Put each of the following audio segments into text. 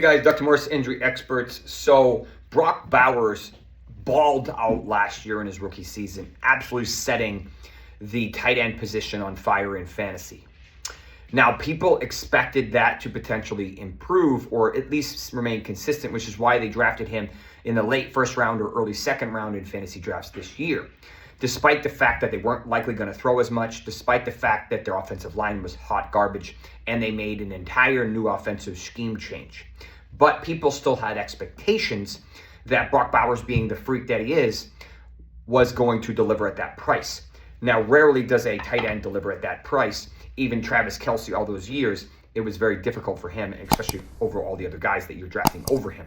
Hey guys, Dr. Morse, injury experts. So Brock Bowers balled out last year in his rookie season, absolutely setting the tight end position on fire in fantasy. Now, people expected that to potentially improve or at least remain consistent, which is why they drafted him in the late first round or early second round in fantasy drafts this year. Despite the fact that they weren't likely going to throw as much, despite the fact that their offensive line was hot garbage, and they made an entire new offensive scheme change. But people still had expectations that Brock Bowers, being the freak that he is, was going to deliver at that price. Now, rarely does a tight end deliver at that price. Even Travis Kelce, all those years, it was very difficult for him, especially over all the other guys that you're drafting over him.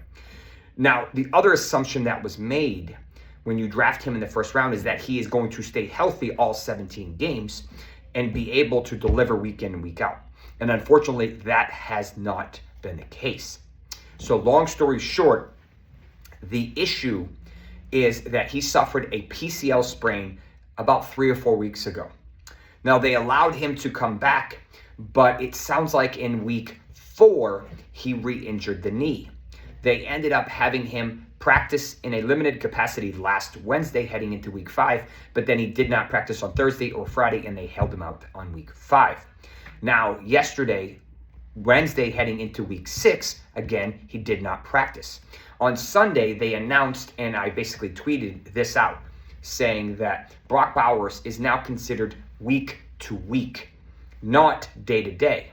Now, the other assumption that was made when you draft him in the first round is that he is going to stay healthy all 17 games and be able to deliver week in and week out. And unfortunately, that has not been the case. So long story short, the issue is that he suffered a PCL sprain about 3 or 4 weeks ago. Now, they allowed him to come back, but it sounds like in week 4, he re-injured the knee. They ended up having him practice in a limited capacity last Wednesday heading into week 5, but then he did not practice on Thursday or Friday, and they held him out on week 5. Now, yesterday, Wednesday heading into week 6, again, he did not practice. On Sunday, they announced, and I basically tweeted this out, saying that Brock Bowers is now considered week to week, not day to day.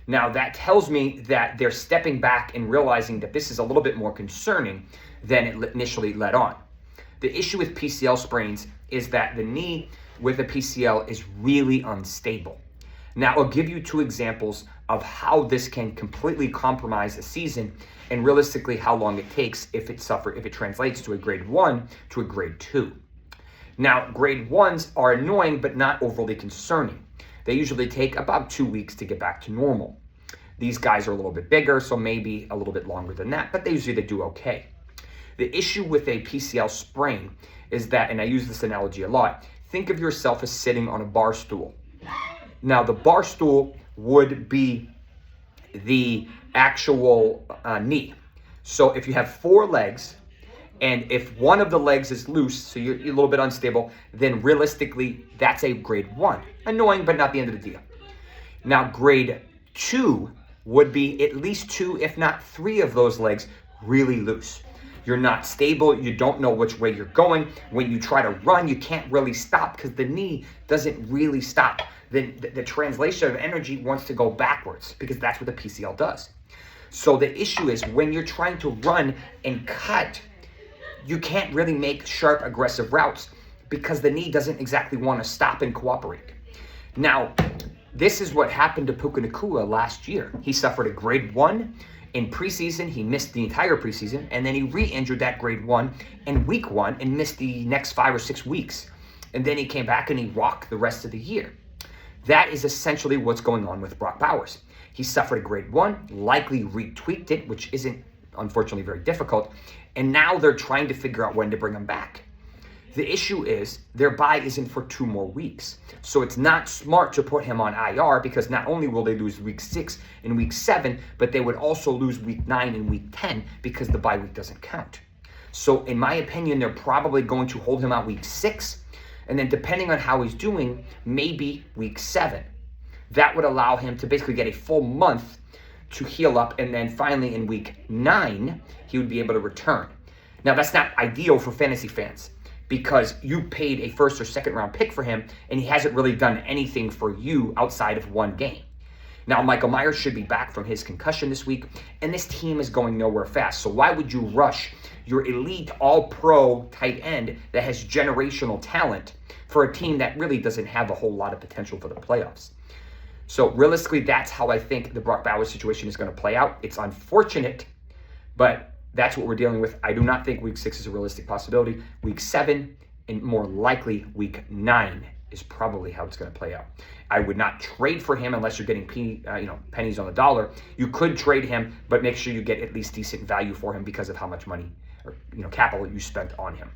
Now, that tells me that they're stepping back and realizing that this is a little bit more concerning than it initially led on. The issue with PCL sprains is that the knee with a PCL is really unstable. Now, I'll give you 2 examples of how this can completely compromise a season and realistically how long it takes if it translates to a grade 1 to a grade 2. Now, grade 1s are annoying but not overly concerning. They usually take about 2 weeks to get back to normal. These guys are a little bit bigger, so maybe a little bit longer than that, but they do okay. The issue with a PCL sprain is that, and I use this analogy a lot, think of yourself as sitting on a bar stool. Now, the bar stool would be the actual knee. So if you have 4 legs, and if one of the legs is loose, so you're a little bit unstable, then realistically, that's a grade 1. Annoying, but not the end of the deal. Now, grade 2 would be at least 2, if not 3 of those legs really loose. You're not stable. You don't know which way you're going. When you try to run, you can't really stop because the knee doesn't really stop. The translation of energy wants to go backwards because that's what the PCL does. So the issue is when you're trying to run and cut, you can't really make sharp, aggressive routes because the knee doesn't exactly want to stop and cooperate. Now, this is what happened to Puka Nacua last year. He suffered a grade 1 in preseason. He missed the entire preseason, and then he re-injured that grade 1 in week 1 and missed the next 5 or 6 weeks. And then he came back and he rocked the rest of the year. That is essentially what's going on with Brock Bowers. He suffered a grade 1, likely retweaked it, which isn't unfortunately very difficult, and now they're trying to figure out when to bring him back. The issue is their bye isn't for 2 more weeks. So it's not smart to put him on IR because not only will they lose week 6 and week 7, but they would also lose week 9 and week 10 because the bye week doesn't count. So in my opinion, they're probably going to hold him out week 6, and then depending on how he's doing, maybe week 7. That would allow him to basically get a full month to heal up, and then finally in week 9, he would be able to return. Now, that's not ideal for fantasy fans because you paid a first or second round pick for him, and he hasn't really done anything for you outside of 1 game. Now, Michael Myers should be back from his concussion this week, and this team is going nowhere fast. So why would you rush your elite all-pro tight end that has generational talent for a team that really doesn't have a whole lot of potential for the playoffs? So realistically, that's how I think the Brock Bowers situation is going to play out. It's unfortunate, but that's what we're dealing with. I do not think week 6 is a realistic possibility. Week 7 and more likely week 9 is probably how it's going to play out. I would not trade for him unless you're getting pennies on the dollar. You could trade him, but make sure you get at least decent value for him because of how much money or capital you spent on him.